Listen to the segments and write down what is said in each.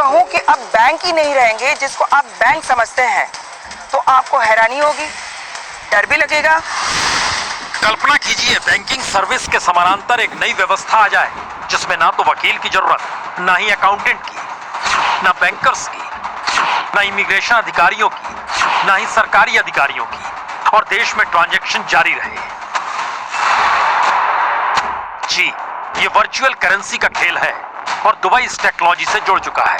कहूं कि अब बैंक ही नहीं रहेंगे जिसको आप बैंक समझते हैं, तो आपको हैरानी होगी, डर भी लगेगा। कल्पना कीजिए बैंकिंग सर्विस के समानांतर एक नई व्यवस्था आ जाए जिसमें ना तो वकील की जरूरत, ना ही अकाउंटेंट की, ना बैंकर्स की, ना इमिग्रेशन अधिकारियों की, ना ही सरकारी अधिकारियों की, और देश में ट्रांजैक्शन जारी रहे। जी, ये वर्चुअल करेंसी का खेल है और दुबई इस टेक्नोलॉजी से जुड़ चुका है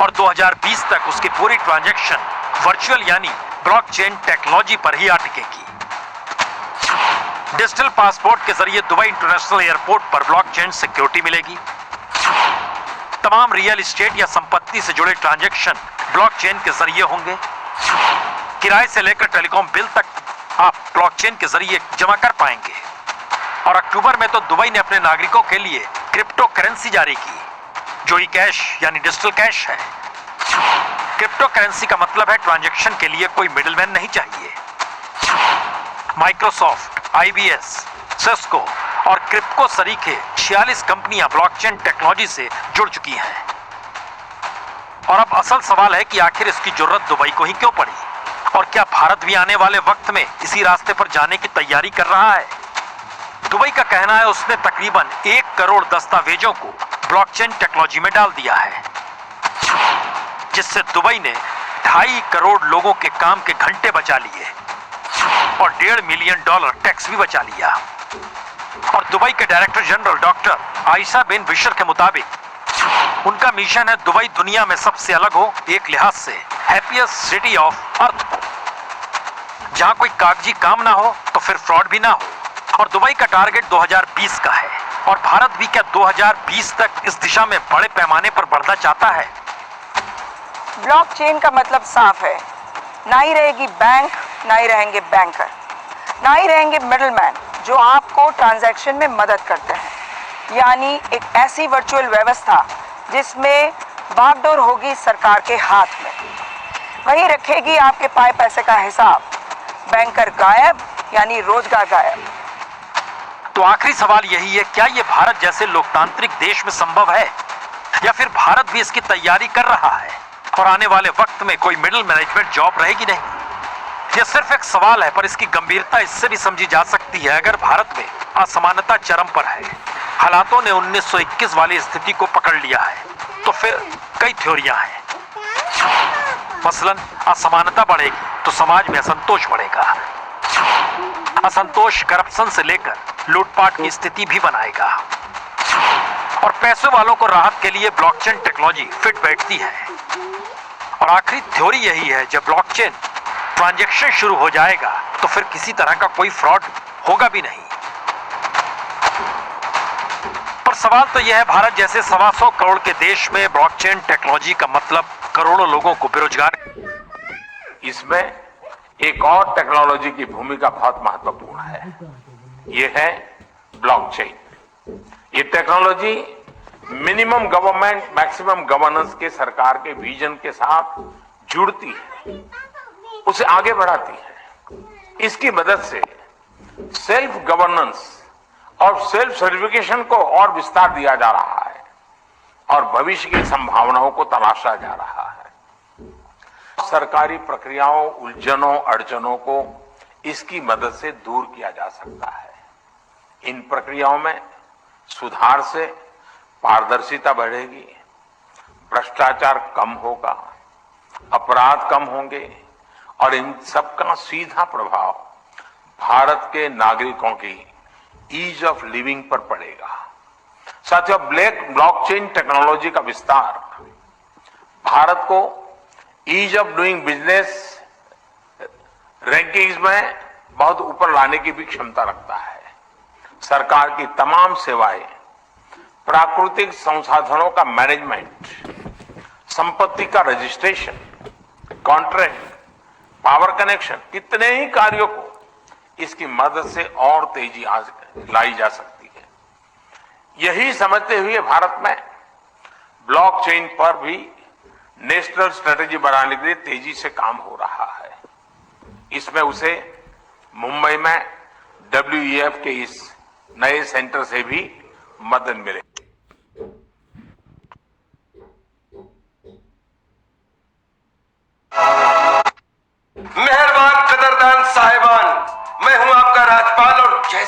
और 2020 तक उसकी पूरी ट्रांजैक्शन वर्चुअल यानी ब्लॉकचेन टेक्नोलॉजी पर ही अटकेगी। डिजिटल पासपोर्ट के जरिए दुबई इंटरनेशनल एयरपोर्ट पर ब्लॉकचेन सिक्योरिटी मिलेगी। तमाम रियल एस्टेट या संपत्ति से जुड़े ट्रांजैक्शन ब्लॉकचेन के जरिए होंगे। किराए से लेकर टेलीकॉम बिल तक आप ब्लॉकचेन के जरिए जमा कर पाएंगे। और अक्टूबर में तो दुबई ने अपने नागरिकों के लिए क्रिप्टो करेंसी जारी की, जो ई कैश यानी डिजिटल कैश है। क्रिप्टो करेंसी का मतलब है ट्रांजैक्शन के लिए कोई मिडिलमैन नहीं चाहिए। माइक्रोसॉफ्ट, IBS, सिस्को और क्रिप्को सरीखे 46 कंपनियां ब्लॉकचेन टेक्नोलॉजी से जुड़ चुकी हैं। और अब असल सवाल है कि आखिर इसकी जरूरत दुबई को ही क्यों पड़ी, और क्या भारत भी आने वाले वक्त में इसी रास्ते पर जाने की तैयारी कर रहा है। दुबई का कहना है उसने तकरीबन 1 करोड़ दस्तावेजों को ब्लॉकचेन टेक्नोलॉजी में डाल दिया है, जिससे दुबई ने 2.5 करोड़ लोगों के काम के घंटे बचा लिए और $1.5 मिलियन टैक्स भी बचा लिया। और दुबई के डायरेक्टर जनरल डॉक्टर आयशा बिन बिशर के मुताबिक उनका मिशन है दुबई दुनिया में सबसे अलग हो, एक लिहाज से हैप्पीएस्ट सिटी ऑफ अर्थ हो, जहां कोई कागजी काम ना हो तो फिर फ्रॉड भी ना हो। और दुबई का टारगेट 2020 का है, और भारत भी क्या 2020 तक इस दिशा में बड़े पैमाने पर बढ़ना चाहता है। ब्लॉकचेन का मतलब साफ है, ना ही रहेगी बैंक, ना ही रहेंगे बैंकर, ना ही रहेंगे मिडलमैन जो आपको ट्रांजैक्शन में मदद करते हैं। यानी एक ऐसी वर्चुअल व्यवस्था जिसमें बागडोर होगी सरकार के हाथ में, वही रखेगी आपके पाए पैसे का हिसाब। बैंकर गायब यानी रोजगार गायब। तो आखिरी सवाल यही है, क्या यह भारत जैसे लोकतांत्रिक देश में संभव है, या फिर भारत भी इसकी तैयारी कर रहा है और आने वाले वक्त में कोई मिडिल मैनेजमेंट जॉब रहेगी नहीं। यह सिर्फ एक सवाल है, पर इसकी गंभीरता इससे भी समझी जा सकती है अगर भारत में असमानता चरम पर है, हालातों ने 1921 वाली स्थिति को पकड़ लिया है, तो फिर कई थ्योरियां हैं। मसलन असमानता बढ़ेगी तो समाज में असंतोष बढ़ेगा। असंतोष करप्शन से लेकर लूटपाट की स्थिति भी बनाएगा। और पैसों वालों को राहत के लिए ब्लॉकचेन टेक्नोलॉजी फिट बैठती है। और आखिरी थ्योरी यही है, जब ब्लॉकचेन ट्रांजैक्शन शुरू हो जाएगा तो फिर किसी तरह का कोई फ्रॉड होगा भी नहीं। पर सवाल तो यह है, भारत जैसे 125 करोड़ के देश में ब्लॉकचेन टेक्नोलॉजी का मतलब करोड़ों लोगों को बेरोजगार। इसमें एक और टेक्नोलॉजी की भूमिका बहुत महत्वपूर्ण है, ये है ब्लॉकचेन। ये technology minimum government maximum governance के सरकार के विजन के साथ जुड़ती है, उसे आगे बढ़ाती है। इसकी मदद से सेल्फ गवर्नेंस और सेल्फ सर्टिफिकेशन को और विस्तार दिया जा रहा है और भविष्य की संभावनाओं को तलाशा जा रहा है। सरकारी प्रक्रियाओं, उलझनों, अड़चनों को इसकी मदद से दूर किया जा सकता है। इन प्रक्रियाओं में सुधार से पारदर्शिता बढ़ेगी, भ्रष्टाचार कम होगा, अपराध कम होंगे और इन सबका सीधा प्रभाव भारत के नागरिकों की ईज ऑफ लिविंग पर पड़ेगा। साथियों, ब्लॉकचेन टेक्नोलॉजी का विस्तार भारत को ease of doing business rankings में बहुत ऊपर लाने की भी क्षमता रखता है। सरकार की तमाम सेवाएं, प्राकृतिक संसाधनों का मैनेजमेंट, संपत्ति का रजिस्ट्रेशन, कॉन्ट्रैक्ट, पावर कनेक्शन, कितने ही कार्यों को इसकी मदद से और तेजी लाई जा सकती है। यही समझते हुए भारत में ब्लॉकचेन पर भी नेशनल स्ट्रेटेजी बनाने के लिए तेजी से काम हो रहा है। इसमें उसे मुंबई में WEF के इस नए सेंटर से भी मदद मिलेगी।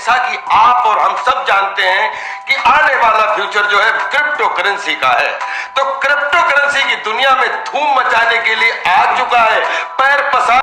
जैसा कि आप और हम सब जानते हैं कि आने वाला फ्यूचर जो है क्रिप्टो करेंसी का है, तो क्रिप्टो करेंसी की दुनिया में धूम मचाने के लिए आ चुका है। पैर पसार।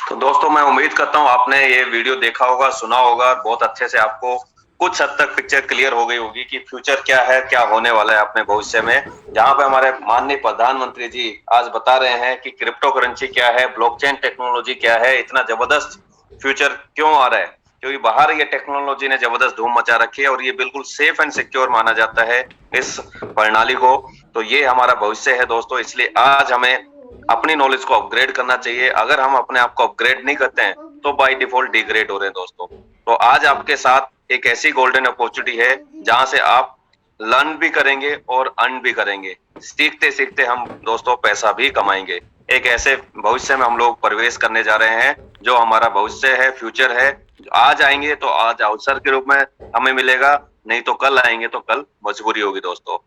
तो दोस्तों, मैं उम्मीद करता हूं आपने ये वीडियो देखा होगा, सुना होगा, बहुत अच्छे से आपको कुछ हद तक पिक्चर क्लियर हो गई होगी कि फ्यूचर क्या है, क्या होने वाला है अपने भविष्य में। जहां पे हमारे माननीय प्रधानमंत्री जी आज बता रहे हैं कि क्रिप्टो करेंसी क्या है, ब्लॉकचेन टेक्नोलॉजी क्या है, इतना जबरदस्त फ्यूचर क्यों आ रहा है, क्योंकि बाहर ये टेक्नोलॉजी ने जबरदस्त धूम मचा रखी है और ये बिल्कुल सेफ एंड सिक्योर माना जाता है इस प्रणाली को। तो ये हमारा भविष्य है दोस्तों, इसलिए आज हमें अपनी नॉलेज को अपग्रेड करना चाहिए। अगर हम अपने आप को अपग्रेड नहीं करते हैं तो बाय डिफॉल्ट डिग्रेड हो रहे हैं दोस्तों। तो आज आपके साथ एक ऐसी गोल्डन अपॉर्चुनिटी है जहां से आप लर्न भी करेंगे और अर्न भी करेंगे। सीखते सीखते हम दोस्तों पैसा भी कमाएंगे। एक ऐसे भविष्य में हम लोग प्रवेश करने जा रहे हैं जो हमारा भविष्य है, फ्यूचर है। आज आएंगे तो आज अवसर के रूप में हमें मिलेगा, नहीं तो कल आएंगे तो कल मजबूरी होगी दोस्तों।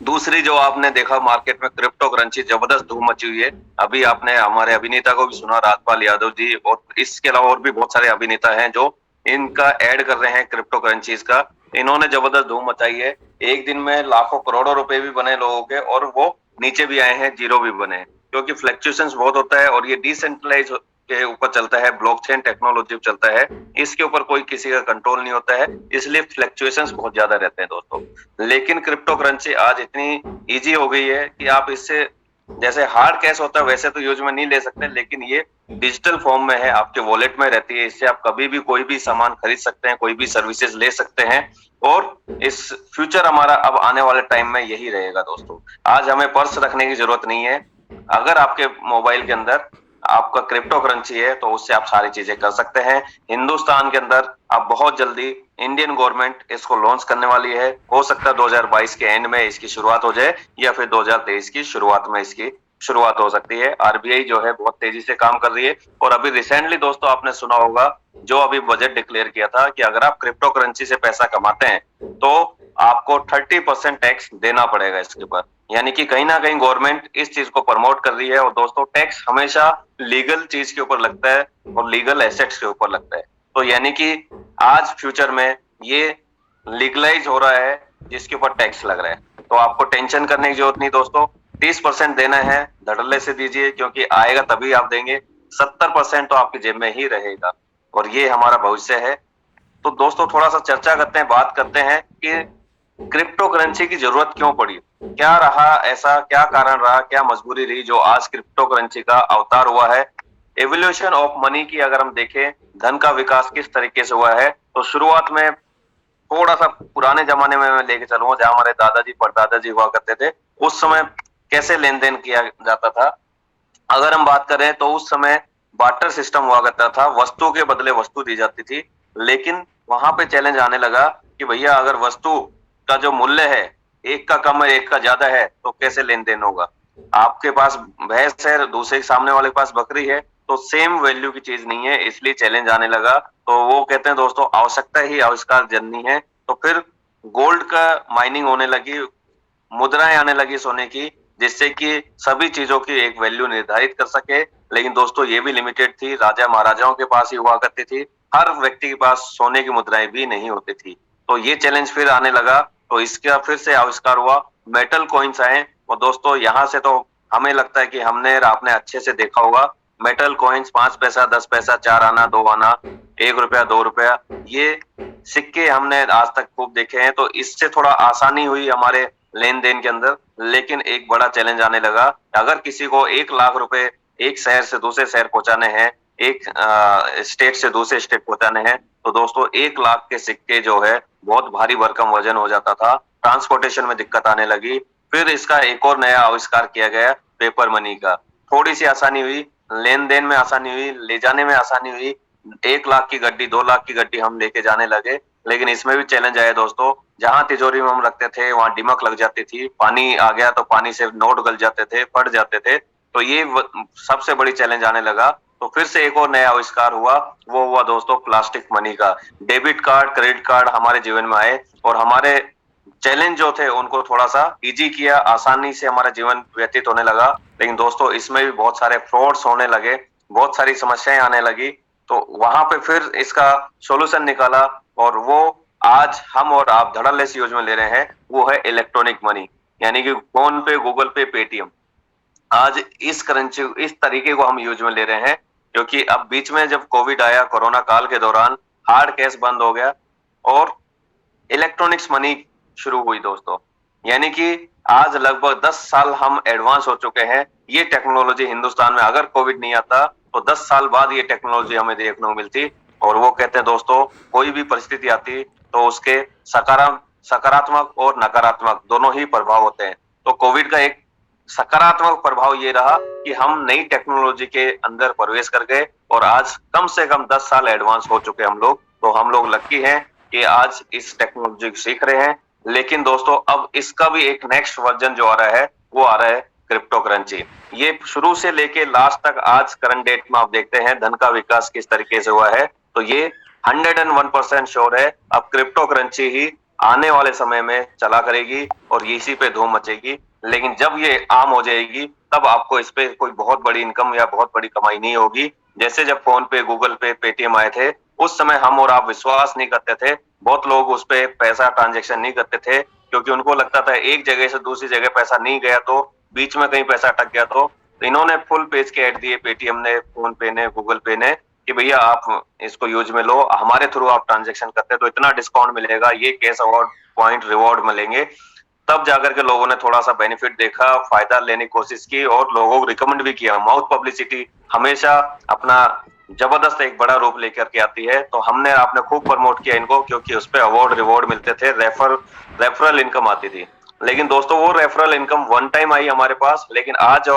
दूसरी जो आपने देखा मार्केट में क्रिप्टो करेंसी जबरदस्त धूम मची हुई है। अभी आपने हमारे अभिनेता को भी सुना, राजपाल यादव जी, और इसके अलावा और भी बहुत सारे अभिनेता हैं जो इनका ऐड कर रहे हैं क्रिप्टो करेंसीज का। इन्होंने जबरदस्त धूम मचाई है। एक दिन में लाखों करोड़ों रुपए भी बने लोगों के, और वो नीचे भी आए हैं, जीरो भी बने, क्योंकि फ्लक्चुएशंस बहुत होता है और ये डिसेंट्रलाइज के ऊपर चलता है, ब्लॉकचेन टेक्नोलॉजी पे चलता है, इसके ऊपर कोई किसी का कंट्रोल नहीं होता है, इसलिए फ्लक्चुएशंस बहुत ज्यादा रहते हैं दोस्तों। लेकिन क्रिप्टो करेंसी आज इतनी इजी हो गई है कि आप इससे, जैसे हार्ड कैश होता है वैसे तो यूज में नहीं ले सकते, लेकिन ये डिजिटल फॉर्म में है, आपके वॉलेट में रहती है। इससे आप कभी भी कोई भी सामान खरीद सकते हैं, कोई भी सर्विसेज ले सकते हैं, और इस फ्यूचर हमारा अब आने वाले टाइम में यही रहेगा दोस्तों। आज हमें पर्स रखने की जरूरत नहीं है। अगर आपके मोबाइल के अंदर आपका क्रिप्टो करेंसी है तो उससे आप सारी चीजें कर सकते हैं। हिंदुस्तान के अंदर अब बहुत जल्दी इंडियन गवर्नमेंट इसको लॉन्च करने वाली है। हो सकता है 2022 के एंड में इसकी शुरुआत हो जाए या फिर 2023 की शुरुआत में इसकी शुरुआत हो सकती है। आरबीआई जो है बहुत तेजी से काम कर रही है। और अभी रिसेंटली दोस्तों आपने सुना होगा, जो अभी बजट डिक्लेयर किया था कि अगर आप क्रिप्टो करेंसी से पैसा कमाते हैं तो आपको 30% टैक्स देना पड़ेगा इसके ऊपर। यानी कि कहीं ना कहीं गवर्नमेंट इस चीज को प्रमोट कर रही है। और दोस्तों, टैक्स हमेशा लीगल चीज के ऊपर लगता है और लीगल एसेट्स के ऊपर लगता है। तो यानी कि आज फ्यूचर में ये लीगलाइज हो रहा है जिसके ऊपर टैक्स लग रहा है। तो आपको टेंशन करने की जरूरत नहीं दोस्तों। 30% देना है, धड़ल्ले से दीजिए, क्योंकि आएगा तभी आप देंगे। 70% तो आपकी जेब में ही रहेगा, और ये हमारा भविष्य है। तो दोस्तों, थोड़ा सा चर्चा करते हैं, बात करते हैं कि क्रिप्टो करेंसी की जरूरत क्यों पड़ी, क्या रहा ऐसा, क्या कारण रहा, क्या मजबूरी रही जो आज क्रिप्टो करेंसी का अवतार हुआ है। एवोल्यूशन ऑफ मनी की अगर हम देखें, धन का विकास किस तरीके से हुआ है, तो शुरुआत में थोड़ा सा पुराने जमाने में मैं लेके चलूंगा, जहां हमारे दादाजी परदादाजी हुआ करते थे, उस समय कैसे लेन देन किया जाता था। अगर हम बात करें तो उस समय बार्टर सिस्टम हुआ करता था, वस्तु के बदले वस्तु दी जाती थी। लेकिन वहां पे चैलेंज आने लगा कि भैया अगर वस्तु का जो मूल्य है एक का कम है, एक का ज्यादा है, तो कैसे लेन देन होगा। आपके पास भैंस है, दूसरे सामने वाले के पास बकरी है, तो सेम वैल्यू की चीज नहीं है, इसलिए चैलेंज आने लगा। तो वो कहते हैं दोस्तों, आवश्यकता ही आविष्कार जननी है। तो फिर गोल्ड का माइनिंग होने लगी, मुद्राएं आने लगी सोने की, जिससे कि सभी चीजों की एक वैल्यू निर्धारित कर सके। लेकिन दोस्तों, ये भी लिमिटेड थी, राजा महाराजाओं के पास ही हुआ करती थी, हर व्यक्ति के पास सोने की मुद्राएं भी नहीं होती थी। तो ये चैलेंज फिर आने लगा, तो इसका फिर से आविष्कार हुआ, मेटल कॉइन्स आए। और दोस्तों, यहाँ से तो हमें लगता है कि हमने आपने अच्छे से देखा होगा, मेटल कॉइन्स 5 पैसा, 10 पैसा, 4 आना, 2 आना, 1 रुपया, 2 रुपया, ये सिक्के हमने आज तक खूब देखे हैं। तो इससे थोड़ा आसानी हुई हमारे लेन देन के अंदर। लेकिन एक बड़ा चैलेंज आने लगा, अगर किसी को 1 लाख रुपए एक शहर से दूसरे शहर पहुंचाने हैं, एक स्टेट से दूसरे स्टेट पहुंचाने हैं, तो दोस्तों 1 लाख के सिक्के जो है बहुत भारी भरकम वजन हो जाता था, ट्रांसपोर्टेशन में दिक्कत आने लगी। फिर इसका एक और नया आविष्कार किया गया, पेपर मनी का। थोड़ी सी आसानी हुई, लेन देन में आसानी हुई, ले जाने में आसानी हुई। 1 लाख की गड्डी, 2 लाख की गड्डी हम लेके जाने लगे। लेकिन इसमें भी चैलेंज आया दोस्तों, जहां तिजोरी में हम रखते थे वहां दीमक लग जाती थी, पानी आ गया तो पानी से नोट गल जाते थे, फट जाते थे। तो ये सबसे बड़ी चैलेंज आने लगा। तो फिर से एक और नया आविष्कार हुआ, वो हुआ दोस्तों प्लास्टिक मनी का। डेबिट कार्ड, क्रेडिट कार्ड हमारे जीवन में आए और हमारे चैलेंज जो थे उनको थोड़ा सा इजी किया, आसानी से हमारा जीवन व्यतीत होने लगा। लेकिन दोस्तों, इसमें भी बहुत सारे फ्रॉड्स होने लगे। बहुत सारी समस्याएं आने लगी, तो वहां पे फिर इसका सॉल्यूशन निकाला और वो आज हम और आप धड़ल्ले से यूज में ले रहे हैं, वो है इलेक्ट्रॉनिक मनी, यानी कि फोन पे, गूगल पे, पेटीएम। आज इस करेंसी, इस तरीके को हम यूज में ले रहे हैं, क्योंकि अब बीच में जब कोविड आया, कोरोना काल के दौरान हार्ड कैश बंद हो गया और इलेक्ट्रॉनिक्स मनी शुरू हुई दोस्तों। यानी कि आज लगभग 10 साल हम एडवांस हो चुके हैं। ये टेक्नोलॉजी हिंदुस्तान में अगर कोविड नहीं आता तो 10 साल बाद ये टेक्नोलॉजी हमें देखने को मिलती। और वो कहते हैं दोस्तों, कोई भी परिस्थिति आती तो उसके सकारात्मक और नकारात्मक दोनों ही प्रभाव होते हैं। तो कोविड का एक सकारात्मक प्रभाव ये रहा कि हम नई टेक्नोलॉजी के अंदर प्रवेश कर गए और आज कम से कम 10 साल एडवांस हो चुके हम लोग। तो हम लोग लकी हैं कि आज इस टेक्नोलॉजी को सीख रहे हैं। लेकिन दोस्तों, अब इसका भी एक नेक्स्ट वर्जन जो आ रहा है, वो आ रहा है क्रिप्टो करेंसी। ये शुरू से लेके लास्ट तक आज करंट डेट में आप देखते हैं धन का विकास किस तरीके से हुआ है। तो ये 101% श्योर है, अब क्रिप्टो करेंसी ही आने वाले समय में चला करेगी और इसी पे धूम मचेगी। लेकिन जब ये आम हो जाएगी तब आपको इस पे कोई बहुत बड़ी इनकम या बहुत बड़ी कमाई नहीं होगी। जैसे जब फोन पे, गूगल पे, पेटीएम आए थे, उस समय हम और आप विश्वास नहीं करते थे, बहुत लोग उस पे पैसा ट्रांजैक्शन नहीं करते थे, क्योंकि उनको लगता था एक जगह से दूसरी जगह पैसा नहीं गया तो बीच में कहीं पैसा अटक गया। तो इन्होंने फुल पेज के ऐड दिए, पेटीएम ने, फोन पे ने, गूगल पे ने, कि भैया आप इसको यूज में लो, हमारे थ्रू आप ट्रांजैक्शन करते हैं तो इतना डिस्काउंट मिलेगा, ये कैश अवार्ड पॉइंट रिवॉर्ड मिलेंगे। तब जाकर के लोगों ने थोड़ा सा बेनिफिट देखा, फायदा लेने की कोशिश की और लोगों को रिकमेंड भी किया। माउथ पब्लिसिटी हमेशा अपना जबरदस्त एक बड़ा रूप लेकर के आती है। तो हमने, आपने खूब प्रमोट किया इनको, क्योंकि उस पे अवार्ड रिवॉर्ड मिलते थे, रेफरल इनकम आती थी। लेकिन दोस्तों, वो referral income one time I हमारे पास, लेकिन आज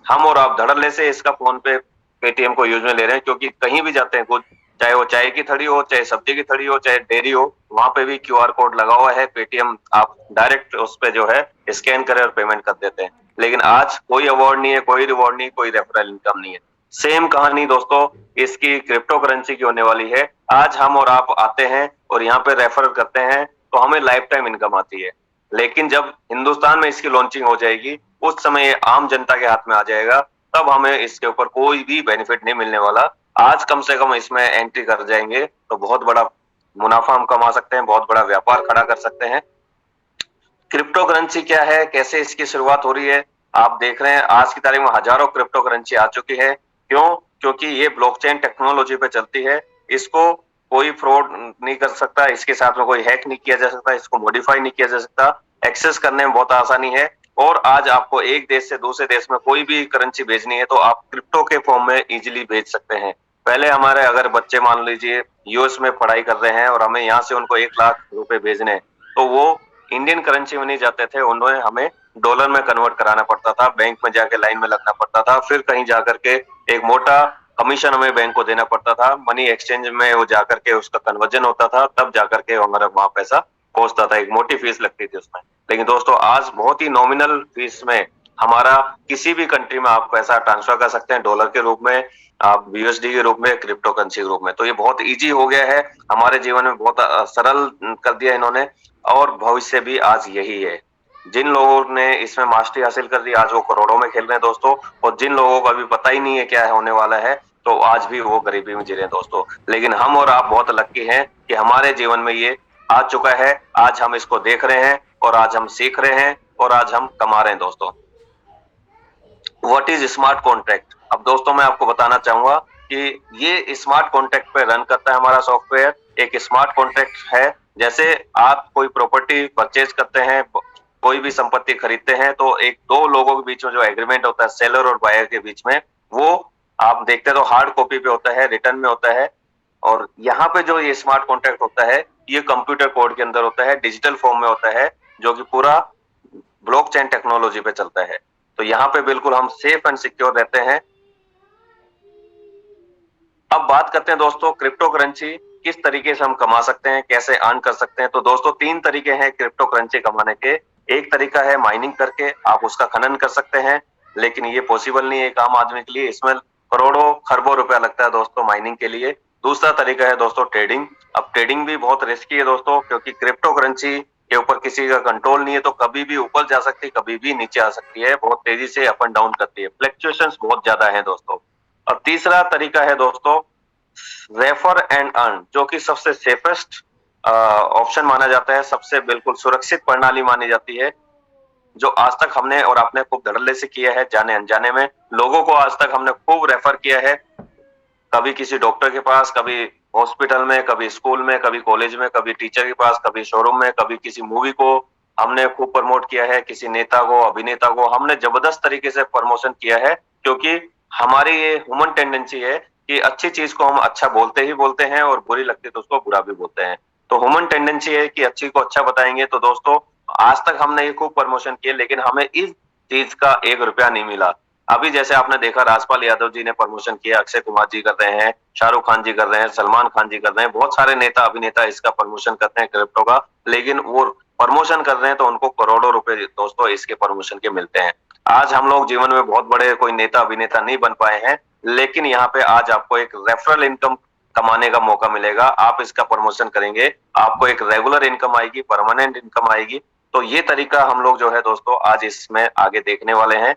हम और आप धड़ल्ले से इसका फोन पे, पेटीएम को यूज में ले रहे हैं। क्योंकि कहीं भी जाते हैं, कुछ चाहे वो चाय की थड़ी हो, चाहे सब्जी की थड़ी हो, चाहे डेयरी हो, वहां पे भी क्यूआर कोड लगा हुआ है। पेटीएम आप डायरेक्ट उस पे जो है स्कैन करें और पेमेंट कर देते हैं। लेकिन आज कोई अवार्ड नहीं है, कोई रिवॉर्ड नहीं, कोई रेफरल इनकम नहीं है। सेम कहानी दोस्तों इसकी क्रिप्टो करेंसी की होने वाली है। आज हम और आप आते हैं और यहाँ पे रेफर करते हैं तो हमें लाइफ टाइम इनकम आती है। लेकिन जब हिंदुस्तान में इसकी लॉन्चिंग हो जाएगी, उस समय आम जनता के हाथ में आ जाएगा, तब हमें इसके ऊपर कोई भी बेनिफिट नहीं मिलने वाला। आज कम से कम इसमें एंट्री कर जाएंगे तो बहुत बड़ा मुनाफा हम कमा सकते हैं, बहुत बड़ा व्यापार खड़ा कर सकते हैं। क्रिप्टो करेंसी क्या है, कैसे इसकी शुरुआत हो रही है, आप देख रहे हैं आज की तारीख में हजारों क्रिप्टो करेंसी आ चुकी है। क्यों? क्योंकि ये ब्लॉकचेन टेक्नोलॉजी पे चलती है। इसको कोई फ्रॉड नहीं कर सकता, इसके साथ में कोई हैक नहीं किया जा सकता, इसको मॉडिफाई नहीं किया जा सकता, एक्सेस करने में बहुत आसानी है। और आज आपको एक देश से दूसरे देश में कोई भी करेंसी भेजनी है तो आप क्रिप्टो के फॉर्म में इजीली भेज सकते हैं। पहले हमारे अगर बच्चे मान लीजिए यूएस में पढ़ाई कर रहे हैं और हमें यहाँ से उनको 1 लाख रुपए भेजने हैं, तो वो इंडियन करेंसी में नहीं जाते थे, उन्हें हमें डॉलर में कन्वर्ट कराना पड़ता था, बैंक में जाके लाइन में लगना पड़ता था, फिर कहीं जाकर के एक मोटा कमीशन हमें बैंक को देना पड़ता था, मनी एक्सचेंज में वो जाकर के उसका कन्वर्जन होता था, तब जाकर के हमारा वहां पैसा पहुंचता था, एक मोटी फीस लगती थी उसमें। लेकिन दोस्तों आज बहुत ही नॉमिनल फीस में हमारा किसी भी कंट्री में आप पैसा ट्रांसफर कर सकते हैं, डॉलर के रूप में, आप यूएसडी के रूप में, क्रिप्टो करेंसी के रूप में। तो ये बहुत इजी हो गया है, हमारे जीवन में बहुत सरल कर दिया इन्होंने, और भविष्य भी आज यही है। जिन लोगों ने इसमें मास्टरी हासिल कर ली आज वो करोड़ों में खेल रहे हैं दोस्तों, और जिन लोगों को अभी पता ही नहीं है क्या होने वाला है तो आज भी वो गरीबी में जी रहे हैं दोस्तों। लेकिन हम और आप बहुत लकी हैं कि हमारे जीवन में ये आ चुका है, आज हम इसको देख रहे हैं और आज हम सीख रहे हैं और आज हम कमा रहे हैं दोस्तों। What is smart contract? अब दोस्तों मैं आपको बताना चाहूंगा कि ये स्मार्ट कॉन्ट्रैक्ट पे रन करता है हमारा सॉफ्टवेयर। एक स्मार्ट कॉन्ट्रैक्ट है, जैसे आप कोई प्रॉपर्टी परचेज करते हैं, कोई भी संपत्ति खरीदते हैं, तो एक दो लोगों के बीच में जो एग्रीमेंट होता है सेलर और बायर के बीच में, वो आप देखते हैं तो हार्ड कॉपी पे होता है, रिटर्न में होता है। और यहाँ पे जो ये स्मार्ट कॉन्ट्रैक्ट होता है ये कंप्यूटर कोड के अंदर होता है, डिजिटल फॉर्म में होता है, जो कि पूरा ब्लॉकचेन टेक्नोलॉजी पे चलता है। तो यहाँ पे बिल्कुल हम सेफ एंड सिक्योर रहते हैं। अब बात करते हैं दोस्तों क्रिप्टो करेंसी किस तरीके से हम कमा सकते हैं, कैसे अर्न कर सकते हैं। तो दोस्तों 3 तरीके हैं क्रिप्टो करेंसी कमाने के। एक तरीका है माइनिंग करके, आप उसका खनन कर सकते हैं, लेकिन ये पॉसिबल नहीं है एक आम आदमी के लिए, इसमें करोड़ों खरबों रुपया लगता है दोस्तों माइनिंग के लिए। दूसरा तरीका है दोस्तों ट्रेडिंग। अब ट्रेडिंग भी बहुत रिस्की है दोस्तों, क्योंकि क्रिप्टो करेंसी के ऊपर किसी का कंट्रोल नहीं है, तो कभी भी ऊपर जा सकती है, कभी भी नीचे आ सकती है, बहुत तेजी से अप एंड डाउन करती है, फ्लक्चुएशंस बहुत ज्यादा है दोस्तों। और तीसरा तरीका है दोस्तों रेफर एंड अर्न, जो कि सबसे सेफेस्ट ऑप्शन माना जाता है, सबसे बिल्कुल सुरक्षित प्रणाली मानी जाती है, जो आज तक हमने और आपने खूब धड़ल्ले से किया है। जाने अनजाने में लोगों को आज तक हमने खूब रेफर किया है, कभी किसी डॉक्टर के पास, कभी हॉस्पिटल में, कभी स्कूल में, कभी कॉलेज में, कभी टीचर के पास, कभी शोरूम में, कभी किसी मूवी को हमने खूब प्रमोट किया है, किसी नेता को, अभिनेता को हमने जबरदस्त तरीके से प्रमोशन किया है, क्योंकि हमारी ये ह्यूमन टेंडेंसी है कि अच्छी चीज को हम अच्छा बोलते ही बोलते हैं और बुरी लगती तो उसको बुरा भी बोलते हैं। तो ह्यूमन टेंडेंसी है कि अच्छी को अच्छा बताएंगे। तो दोस्तों आज तक हमने ये खूब प्रमोशन किए, लेकिन हमें इस चीज का 1 रुपया नहीं मिला। अभी जैसे आपने देखा राजपाल यादव जी ने प्रमोशन किया, अक्षय कुमार जी कर रहे हैं, शाहरुख खान जी कर रहे हैं, सलमान खान जी कर रहे हैं, बहुत सारे नेता अभिनेता इसका प्रमोशन करते हैं क्रिप्टो का, लेकिन वो प्रमोशन कर रहे हैं तो उनको करोड़ों रुपए दोस्तों इसके प्रमोशन के मिलते हैं। आज हम लोग जीवन में बहुत बड़े कोई नेता अभिनेता नहीं बन पाए हैं, लेकिन यहाँ पे आज आपको एक रेफरल इनकम कमाने का मौका मिलेगा। आप इसका प्रमोशन करेंगे, आपको एक रेगुलर इनकम आएगी, परमानेंट इनकम आएगी। तो ये तरीका हम लोग जो है दोस्तों आज इसमें आगे देखने वाले हैं,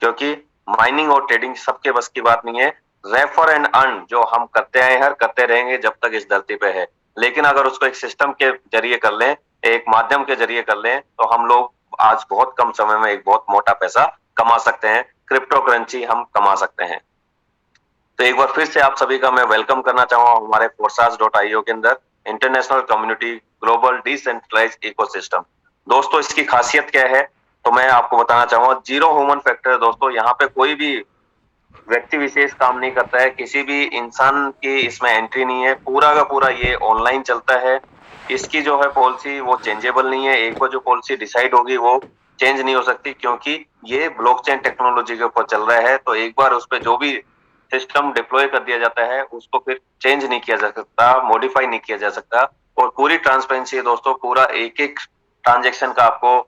क्योंकि माइनिंग और ट्रेडिंग सबके बस की बात नहीं है। रेफर एंड अर्न जो हम करते आए हैं, करते रहेंगे जब तक इस धरती पे है, लेकिन अगर उसको एक सिस्टम के जरिए कर लें, एक माध्यम के जरिए कर लें, तो हम लोग आज बहुत कम समय में एक बहुत मोटा पैसा कमा सकते हैं, क्रिप्टो करेंसी हम कमा सकते हैं। तो एक बार फिर से आप सभी का मैं वेलकम करना चाहूंगा हमारे forsas.io के अंदर, international community global decentralised ecosystem. दोस्तों इसकी खासियत क्या है तो मैं आपको बताना चाहूंगा, जीरो ह्यूमन फैक्टर है दोस्तों। यहाँ पे कोई भी व्यक्ति विशेष काम नहीं करता है, किसी भी इंसान की इसमें एंट्री नहीं है, पूरा का पूरा ये ऑनलाइन चलता है। इसकी जो है पॉलिसी वो चेंजेबल नहीं है, एक बार जो पॉलिसी डिसाइड होगी वो चेंज नहीं हो सकती, क्योंकि ये ब्लॉकचेन टेक्नोलॉजी के ऊपर चल रहा है। तो एक बार उस पर जो भी सिस्टम डिप्लॉय कर दिया जाता है उसको फिर चेंज नहीं किया जा सकता, मॉडिफाई नहीं किया जा सकता, और पूरी ट्रांसपेरेंसी है दोस्तों। पूरा एक एक ट्रांजेक्शन का आपको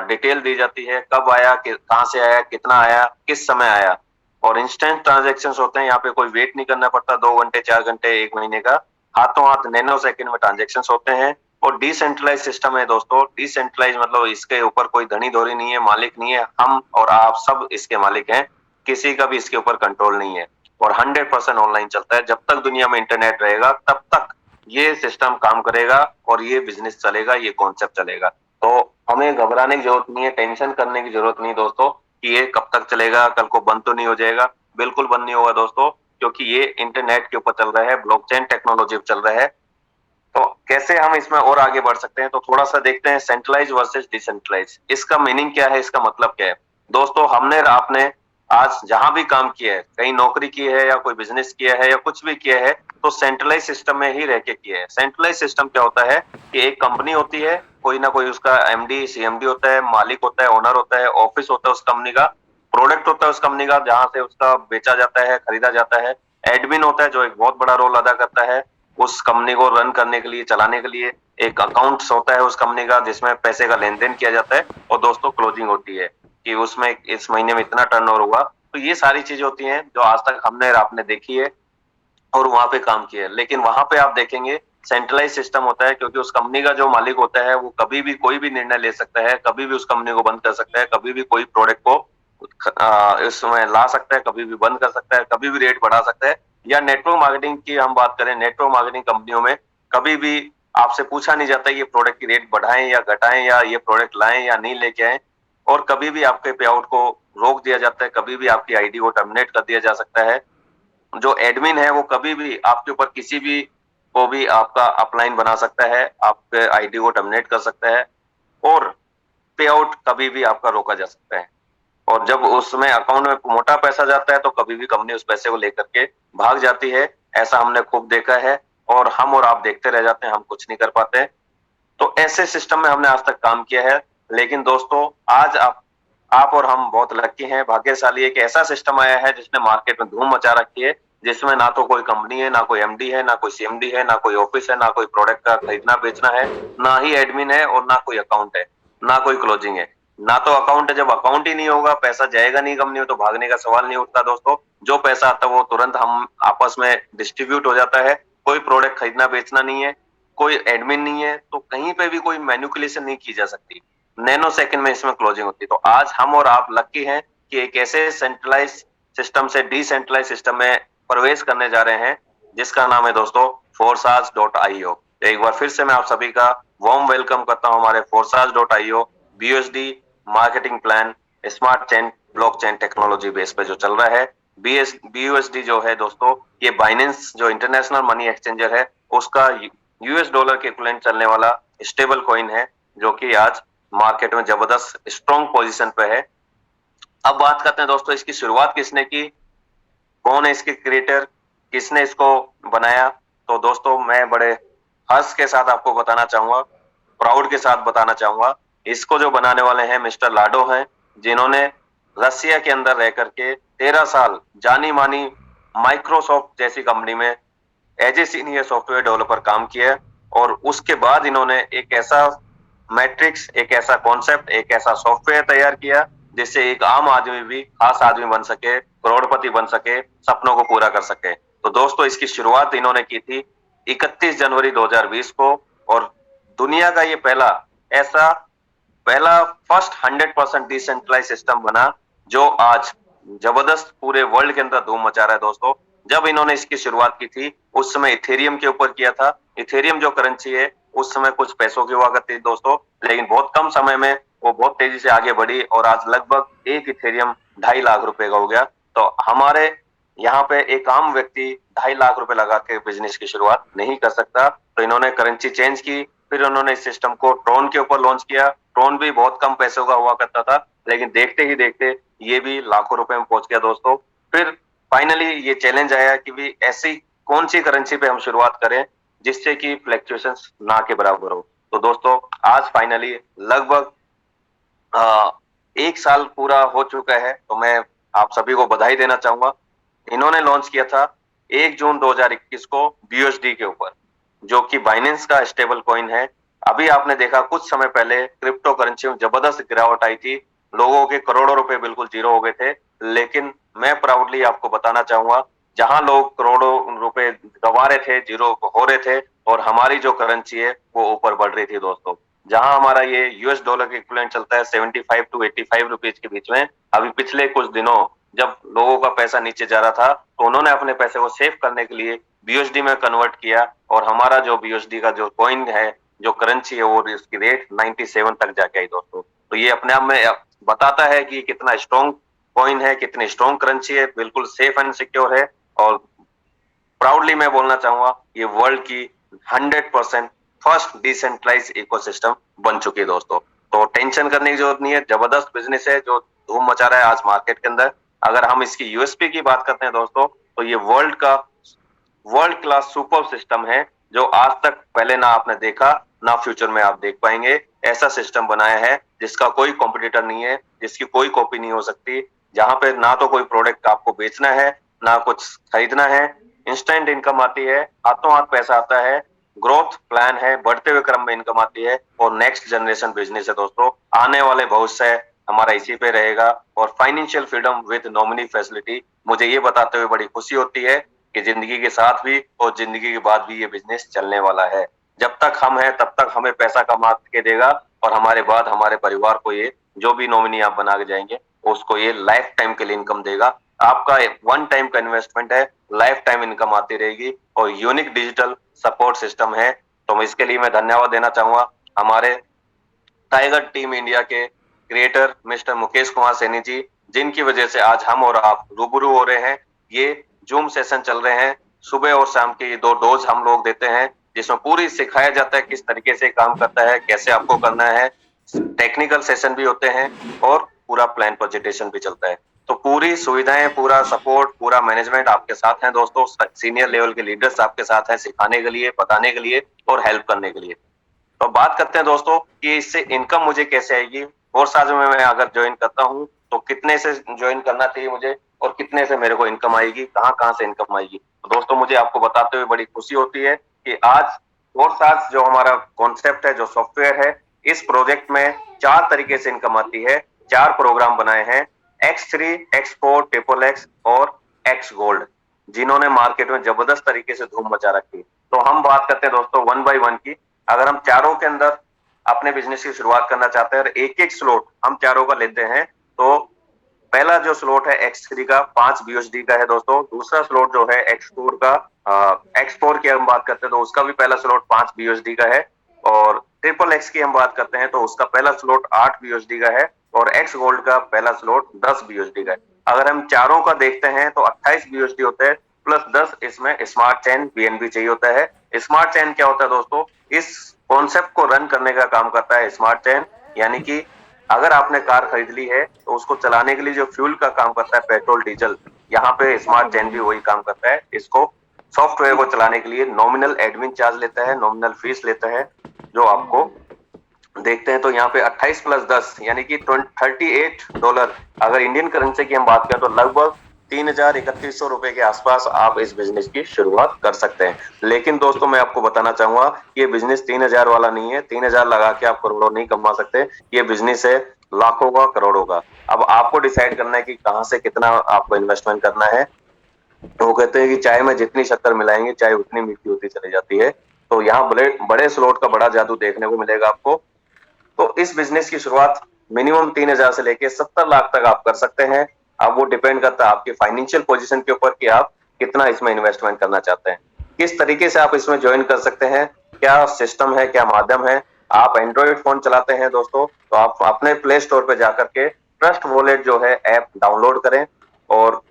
डिटेल दी जाती है, कब आया, कहाँ से आया, कितना आया, किस समय आया, और इंस्टेंट ट्रांजेक्शन होते हैं। यहाँ पे कोई वेट नहीं करना पड़ता 2 घंटे, 4 घंटे, 1 महीने का, हाथों हाथ नैनो सेकंड में ट्रांजेक्शन होते हैं। और डिसेंट्रलाइज सिस्टम है दोस्तों। डिसेंट्रलाइज मतलब इसके ऊपर कोई धनी धोरी नहीं है, मालिक नहीं है, हम और आप सब इसके मालिक हैं, किसी का भी इसके ऊपर कंट्रोल नहीं है, और 100% ऑनलाइन चलता है। जब तक दुनिया में इंटरनेट रहेगा तब तक ये सिस्टम काम करेगा और ये बिजनेस चलेगा, ये कॉन्सेप्ट चलेगा। तो हमें घबराने की जरूरत नहीं है, टेंशन करने की जरूरत नहीं दोस्तों कि ये कब तक चलेगा, कल को बंद तो नहीं हो जाएगा। बिल्कुल बंद नहीं होगा दोस्तों, क्योंकि ये इंटरनेट के ऊपर चल रहा है, ब्लॉकचेन टेक्नोलॉजी पे चल रहा है। तो कैसे हम इसमें और आगे बढ़ सकते हैं, तो थोड़ा सा देखते हैं सेंट्रलाइज वर्सेस डिसेंट्रलाइज। इसका मीनिंग क्या है, इसका मतलब क्या है दोस्तों। हमने आपने आज जहां भी काम किया है, कहीं नौकरी की है या कोई बिजनेस किया है या कुछ भी किया है, तो सेंट्रलाइज सिस्टम में ही रह के किया है। सेंट्रलाइज सिस्टम क्या होता है कि एक कंपनी होती है, कोई ना कोई उसका एमडी सीएमडी होता है, मालिक होता है, ओनर होता है, ऑफिस होता है उस कंपनी का, प्रोडक्ट होता है उस कंपनी का जहां से उसका बेचा जाता है, खरीदा जाता है, एडमिन होता है जो एक बहुत बड़ा रोल अदा करता है उस कंपनी को रन करने के लिए, चलाने के लिए, एक अकाउंट्स होता है उस कंपनी का जिसमें पैसे का लेन देन किया जाता है, और दोस्तों क्लोजिंग होती है कि उसमें इस महीने में इतना टर्नओवर हुआ। तो ये सारी चीजें होती हैं जो आज तक हमने आपने देखी है और वहां पे काम किया है। लेकिन वहां पे आप देखेंगे सेंट्रलाइज सिस्टम होता है, क्योंकि उस कंपनी का जो मालिक होता है वो कभी भी कोई भी निर्णय ले सकता है, कभी भी उस कंपनी को बंद कर सकता है, कभी भी कोई प्रोडक्ट को इसमें ला सकता है, कभी भी बंद कर सकता है, कभी भी रेट बढ़ा सकता है। या नेटवर्क मार्केटिंग की हम बात करें, नेटवर्क मार्केटिंग कंपनियों में कभी भी आपसे पूछा नहीं जाता ये प्रोडक्ट की रेट बढ़ाएं या घटाएं, या ये प्रोडक्ट लाएं या नहीं लेके आए, और कभी भी आपके पे आउट को रोक दिया जाता है, कभी भी आपकी आईडी को टर्मिनेट कर दिया जा सकता है। जो एडमिन है वो कभी भी आपके ऊपर किसी भी को भी आपका अपलाइन बना सकता है, आपके आईडी को टर्मिनेट कर सकता है, और पे आउट कभी भी आपका रोका जा सकता है। और जब उसमें अकाउंट में मोटा पैसा जाता है तो कभी भी कंपनी उस पैसे को लेकर के भाग जाती है। ऐसा हमने खूब देखा है, और हम और आप देखते रह जाते हैं, हम कुछ नहीं कर पाते। तो ऐसे सिस्टम में हमने आज तक काम किया है। लेकिन दोस्तों आज आप और हम बहुत लकी हैं, भाग्यशाली है कि ऐसा सिस्टम आया है जिसने मार्केट में धूम मचा रखी है, जिसमें ना तो कोई कंपनी है, ना कोई एमडी है, ना कोई सीएमडी है, ना कोई ऑफिस है, ना कोई प्रोडक्ट का खरीदना बेचना है, ना ही एडमिन है, और ना कोई अकाउंट है, ना कोई क्लोजिंग है, ना तो अकाउंट है। जब अकाउंट ही नहीं होगा, पैसा जाएगा नहीं कंपनी में, तो भागने का सवाल नहीं उठता दोस्तों। जो पैसा आता है वो तुरंत हम आपस में डिस्ट्रीब्यूट हो जाता है। कोई प्रोडक्ट खरीदना बेचना नहीं है, कोई एडमिन नहीं है, तो कहीं पे भी कोई मैनिपुलेशन नहीं की जा सकती, नैनो सेकंड में इसमें क्लोजिंग होती है। तो आज हम और आप लकी हैं कि एक ऐसे सेंट्रलाइज सिस्टम से डिसेंट्रलाइज सिस्टम में प्रवेश करने जा रहे हैं, जिसका नाम है दोस्तों Forsage.io। एक बार फिर से मैं आप सभी का वार्म वेलकम करता हूं हमारे Forsage.io BUSD marketing plan smart chain blockchain technology base पे जो चल रहा है। BUSD जो है दोस्तों, ये बाइनेंस जो इंटरनेशनल मनी एक्सचेंजर है उसका US डॉलर के इक्विवेलेंट चलने वाला स्टेबल कॉइन है, जो कि आज मार्केट में जबरदस्त स्ट्रॉन्ग पोजीशन पे है। अब बात करते हैं दोस्तों, इसकी शुरुआत किसने की, कौन है इसके क्रिएटर, किसने इसको बनाया। तो दोस्तों मैं बड़े हर्ष के साथ आपको बताना चाहूंगा, प्राउड के साथ बताना चाहूंगा, इसको जो बनाने वाले हैं मिस्टर लाडो हैं, जिन्होंने रसिया के अंदर रह करके 13 साल जानी मानी माइक्रोसॉफ्ट जैसी कंपनी में as a senior software developer काम किया। और उसके बाद इन्होंने एक ऐसा मैट्रिक्स, एक ऐसा कॉन्सेप्ट, एक ऐसा सॉफ्टवेयर तैयार किया जिससे एक आम आदमी भी खास आदमी बन सके, करोड़पति बन सके, सपनों को पूरा कर सके। तो दोस्तों इसकी शुरुआत इन्होंने की थी 31 जनवरी 2020 को, और दुनिया का ये पहला फर्स्ट 100% डिसेंट्रलाइज सिस्टम बना, जो आज जबरदस्त पूरे वर्ल्ड के अंदर धूम मचा रहा है। दोस्तों जब इन्होंने इसकी शुरुआत की थी उस समय इथेरियम के ऊपर किया था। इथेरियम जो करेंसी है उस समय कुछ पैसों की हुआ करती थी दोस्तों, लेकिन बहुत कम समय में वो बहुत तेजी से आगे बढ़ी और आज लगभग एक इथेरियम 2.5 लाख रुपए का हो गया। तो हमारे यहाँ पे एक आम व्यक्ति 2.5 लाख रुपए लगा के बिजनेस की शुरुआत नहीं कर सकता। तो इन्होंने करेंसी चेंज की, फिर उन्होंने इस सिस्टम को ट्रोन के ऊपर लॉन्च किया। ट्रोन भी बहुत कम पैसों का हुआ करता था, लेकिन देखते ही देखते ये भी लाखों रुपए में पहुंच गया दोस्तों। फिर फाइनली ये चैलेंज आया कि भी ऐसी कौन सी करेंसी पे हम शुरुआत करें जिससे कि फ्लक्चुएशंस ना के बराबर हो। तो दोस्तों आज फाइनली लगभग 1 साल पूरा हो चुका है, तो मैं आप सभी को बधाई देना चाहूंगा। इन्होंने लॉन्च किया था 1 जून 2021 को BUSD के ऊपर, जो कि बाइनेंस का स्टेबल कॉइन है। अभी आपने देखा कुछ समय पहले क्रिप्टो करेंसी में जबरदस्त गिरावट आई थी, लोगों के करोड़ों रुपए बिल्कुल जीरो हो गए थे। लेकिन मैं प्राउडली आपको बताना चाहूंगा, जहां लोग करोड़ों रुपए गंवा रहे थे, जीरो हो रहे थे, और हमारी जो करेंसी है वो ऊपर बढ़ रही थी दोस्तों। जहां हमारा ये US डॉलर के इक्विवेलेंट चलता है 75 to 85 रुपीज के बीच में, अभी पिछले कुछ दिनों जब लोगों का पैसा नीचे जा रहा था तो उन्होंने अपने पैसे को सेव करने के लिए BUSD में कन्वर्ट किया, और हमारा जो BUSD का जो कॉइन है, जो करेंसी है, वो इसकी रेट 97 तक जाके आई दोस्तों। तो ये अपने आप में बताता है कि कितना स्ट्रॉन्ग कॉइन है, कितनी स्ट्रॉन्ग करेंसी है, बिल्कुल सेफ एंड सिक्योर है। और प्राउडली मैं बोलना चाहूंगा ये वर्ल्ड की 100% फर्स्ट डिसेंट्रलाइज इकोसिस्टम बन चुकी है दोस्तों। तो टेंशन करने की जरूरत नहीं है, जबरदस्त बिजनेस है जो धूम मचा रहा है आज मार्केट के अंदर। अगर हम इसकी USP की बात करते हैं दोस्तों, तो ये वर्ल्ड क्लास सुपर सिस्टम है, जो आज तक पहले ना आपने देखा, ना फ्यूचर में आप देख पाएंगे। ऐसा सिस्टम बनाया है जिसका कोई कॉम्पिटिटर नहीं है, जिसकी कोई कॉपी नहीं हो सकती, जहां पे ना तो कोई प्रोडक्ट आपको बेचना है, ना कुछ खरीदना है, इंस्टेंट इनकम आती है, हाथों हाथ पैसा आता है, ग्रोथ प्लान है, बढ़ते हुए क्रम में इनकम आती है, और नेक्स्ट जनरेशन बिजनेस है दोस्तों। आने वाले भविष्य हमारा इसी पे रहेगा, और financial freedom with nominee facility. मुझे ये बताते हुए बड़ी खुशी होती है कि जिंदगी के साथ भी और जिंदगी के बाद भी ये बिजनेस चलने वाला है। जब तक हम हैं तब तक हमें पैसा कमा के देगा, और हमारे बाद हमारे परिवार को ये जो भी नॉमिनी आप बना के जाएंगे उसको ये लाइफ टाइम के लिए इनकम देगा। आपका वन टाइम का इन्वेस्टमेंट है, लाइफ टाइम इनकम आती रहेगी, और यूनिक डिजिटल सपोर्ट सिस्टम है। तो इसके लिए मैं धन्यवाद देना चाहूंगा हमारे टाइगर टीम इंडिया के क्रिएटर मिस्टर मुकेश कुमार सैनी जी, जिनकी वजह से आज हम और आप रूबरू हो रहे हैं। ये जूम सेशन चल रहे हैं, सुबह और शाम के ये 2 डोज हम लोग देते हैं, जिसमें पूरी सिखाया जाता है किस तरीके से काम करता है, कैसे आपको करना है। टेक्निकल सेशन भी होते हैं और पूरा प्लान प्रेजेंटेशन भी चलता है। तो पूरी सुविधाएं, पूरा सपोर्ट, पूरा मैनेजमेंट आपके साथ हैं दोस्तों। सीनियर लेवल के लीडर्स आपके साथ हैं सिखाने के लिए, बताने के लिए और हेल्प करने के लिए। तो बात करते हैं दोस्तों कि इससे इनकम मुझे कैसे आएगी, Forsage में मैं अगर ज्वाइन करता हूं तो कितने से ज्वाइन करना चाहिए मुझे, और कितने से मेरे को इनकम आएगी, कहां से इनकम आएगी। तो दोस्तों मुझे आपको बताते हुए बड़ी खुशी होती है कि आज Forsage जो हमारा कॉन्सेप्ट है, जो सॉफ्टवेयर है, इस प्रोजेक्ट में 4 तरीके से इनकम आती है। 4 प्रोग्राम बनाए हैं, X3, X4, XXX और X Gold, जिन्होंने मार्केट में जबरदस्त तरीके से धूम मचा रखी। तो हम बात करते हैं दोस्तों 1 by 1 की। अगर हम चारों के अंदर अपने बिजनेस की शुरुआत करना चाहते हैं और एक स्लॉट हम चारों का लेते हैं, तो पहला जो स्लॉट है X3 का 5 BUSD का है दोस्तों। दूसरा स्लॉट जो है X4 का X4 की हम बात करते हैं तो उसका भी पहला स्लॉट 5 BUSD का है। और XXX की हम बात करते हैं तो उसका पहला स्लॉट 8 BUSD का है और X गोल्ड का पहला स्लॉट 10 BUSD का है। अगर हम चारों का देखते हैं तो 28 BUSD होता है प्लस 10 इसमें स्मार्ट चेन BNB चाहिए होता है। स्मार्ट चेन क्या होता है दोस्तों? इस कॉन्सेप्ट को रन करने का काम करता है स्मार्ट चेन, यानी कि अगर आपने कार खरीद ली है तो उसको चलाने के लिए जो फ्यूल का काम करता है पेट्रोल डीजल, यहाँ पे स्मार्ट चेन भी वही काम करता है। इसको सॉफ्टवेयर को चलाने के लिए नॉमिनल एडमिन चार्ज लेता है, नॉमिनल फीस लेता है, जो आपको देखते हैं तो यहाँ पे 28 प्लस 10 यानी कि $38। अगर इंडियन करेंसी की हम बात करें तो लगभग 3,3100 रुपए के आसपास आप इस बिजनेस की शुरुआत कर सकते हैं। लेकिन दोस्तों मैं आपको बताना चाहूंगा ये बिजनेस 3,000 वाला नहीं है। 3,000 लगा के आप करोड़ों नहीं कमा सकते। ये बिजनेस है लाखों का, करोड़ों का। अब आपको डिसाइड करना है कि कहां से कितना आपको इन्वेस्टमेंट करना है। तो कहते हैं कि चाय में जितनी शक्कर मिलाएंगे चाय उतनी मीठी होती चली जाती है। तो यहाँ बड़े स्लॉट का बड़ा जादू देखने को मिलेगा आपको। तो इस बिजनेस की शुरुआत मिनिमम 3,000 से लेके 70 लाख तक आप कर सकते हैं। अब वो डिपेंड करता है आपकी फाइनेंशियल पोजीशन के ऊपर कि आप कितना इसमें इन्वेस्टमेंट करना चाहते हैं, किस तरीके से आप इसमें ज्वाइन कर सकते हैं, क्या सिस्टम है, क्या माध्यम है। आप एंड्रॉइड फोन चलाते हैं दोस्तों तो आप अपने प्ले स्टोर पे जाकर के ट्रस्ट वॉलेट जो है ऐप डाउनलोड करें, और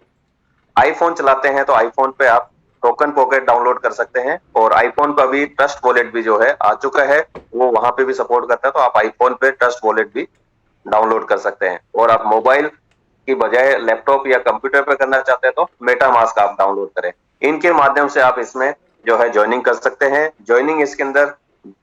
आईफोन चलाते हैं तो आईफोन पे आप टोकन पॉकेट डाउनलोड कर सकते हैं। और आईफोन पर भी ट्रस्ट वॉलेट भी जो है आ चुका है, वो वहां पे भी सपोर्ट करता है। तो आप आईफोन पे ट्रस्ट वॉलेट भी डाउनलोड कर सकते हैं। और आप मोबाइल की बजाय लैपटॉप या कंप्यूटर पे करना चाहते हैं तो मेटामास्क आप डाउनलोड करें। इनके माध्यम से आप इसमें जो है ज्वाइनिंग कर सकते हैं। ज्वाइनिंग इसके अंदर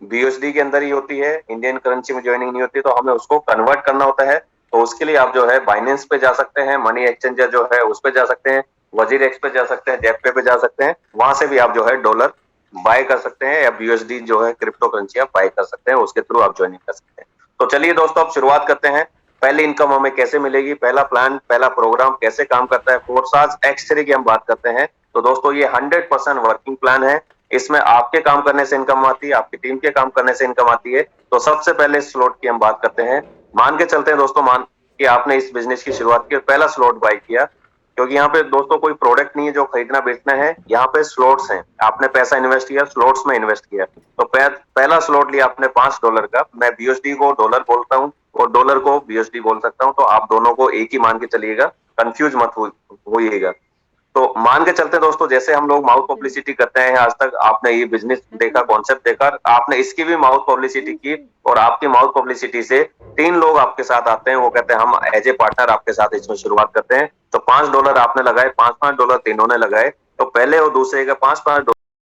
BUSD के अंदर ही होती है, इंडियन करेंसी में ज्वाइनिंग नहीं होती। तो हमें उसको कन्वर्ट करना होता है। तो उसके लिए आप जो है बाइनेंस पे जा सकते हैं, मनी एक्सचेंजर जो है उस पे जा सकते हैं, वजीर एक्स पे जा सकते हैं, जेपे पे जा सकते हैं। वहां से भी आप जो है डॉलर बाय कर सकते हैं या BUSD जो है क्रिप्टो करेंसी आप बाय कर सकते हैं। उसके थ्रू आप ज्वाइनिंग कर सकते हैं। तो चलिए दोस्तों अब शुरुआत करते हैं। पहली इनकम हमें कैसे मिलेगी, पहला प्लान, पहला प्रोग्राम कैसे काम करता है। फोर्साज X3 की हम बात करते हैं तो दोस्तों ये 100% वर्किंग प्लान है। इसमें आपके काम करने से इनकम आती है, आपकी टीम के काम करने से इनकम आती है। तो सबसे पहले स्लॉट की हम बात करते हैं। मान के चलते हैं दोस्तों, मान कि आपने इस बिजनेस की शुरुआत की, पहला स्लॉट बाय किया, क्योंकि यहाँ पे दोस्तों कोई प्रोडक्ट नहीं है जो खरीदना बेचना है, यहाँ पे स्लॉट्स हैं। आपने पैसा इन्वेस्ट किया, स्लॉट्स में इन्वेस्ट किया। तो पहला स्लॉट लिया आपने $5 का। मैं BUSD को डॉलर बोलता हूँ और डॉलर को BUSD बोल सकता हूँ, तो आप दोनों को एक ही मान के चलिएगा, कंफ्यूज मत होइएगा। तो मान के चलते दोस्तों, जैसे हम लोग माउथ पब्लिसिटी करते हैं, आज तक आपने ये बिजनेस देखा, कॉन्सेप्ट देखा, आपने इसकी भी माउथ पब्लिसिटी की और आपकी माउथ पब्लिसिटी से 3 लोग आपके साथ आते हैं। वो कहते हैं हम एज ए पार्टनर आपके साथ इसमें शुरुआत करते हैं। तो $5 आपने लगाए, $5 तीनों ने लगाए। तो पहले और दूसरे का $5